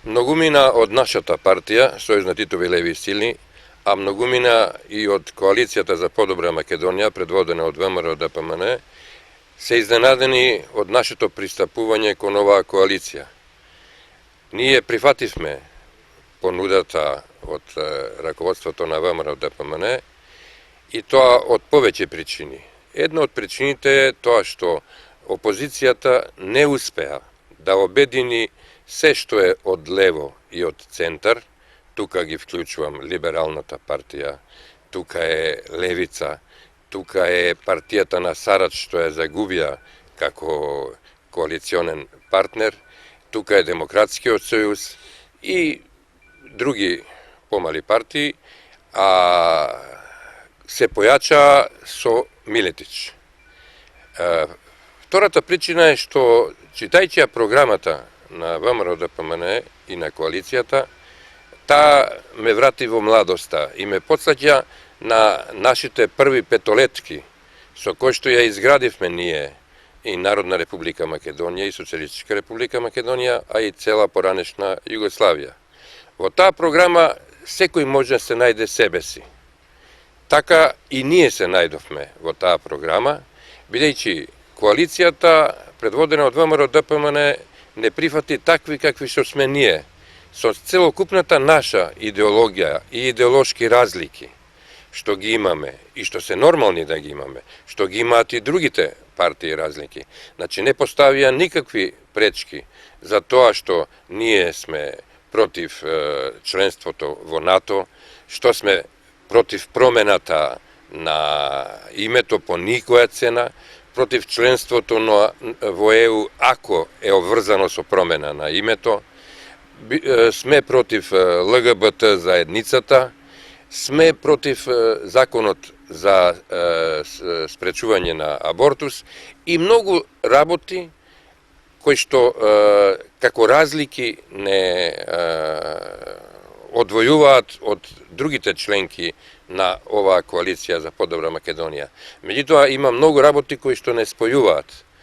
Многумина од нашата партија, Сојуз на Титови леви сили, а многумина и од Коалицијата за подобра Македонија, предводена од ВМРО ДПМН, се изненадени од нашето пристапување кон оваа коалиција. Ние прифативме понудата од раководството на ВМРО ДПМН и тоа од повеќе причини. Една од причините е тоа што опозицијата не успеа да обедини се што е од лево и од центар, тука ги вклучувам Либералната партија, тука е Левица, тука е партијата на Сарач што ја загубија како коалиционен партнер, тука е Демократскиот сојуз и други помали партии, а се појача со Милетич. Втората причина е што, читајќи ја програмата на ВМРО ДПМН и на коалицијата, таа ме врати во младоста и ме потсеќа на нашите први петолетки, со кои што ја изградивме ние и Народна република Македонија и Социјалистичка република Македонија, а и цела поранешна Југославија. Во таа програма секој може да се најде себе си. Така и ние се најдовме во таа програма, бидејќи коалицијата, предводена од ВМРО ДПМН, не прифати такви какви што сме ние, со целокупната наша идеологија и идеолошки разлики, што ги имаме и што се нормални да ги имаме, што ги имаат и другите партии разлики. Значи, не поставија никакви пречки за тоа што ние сме против членството во НАТО, што сме против промената на името по никоја цена, против членството во ЕУ ако е обврзано со промена на името, сме против ЛГБТ заедницата, сме против законот за спречување на абортус и многу работи кои што како разлики не одвојуваат од другите членки на оваа коалиција за подобра Македонија. Меѓутоа има многу работи кои што не спојуваат.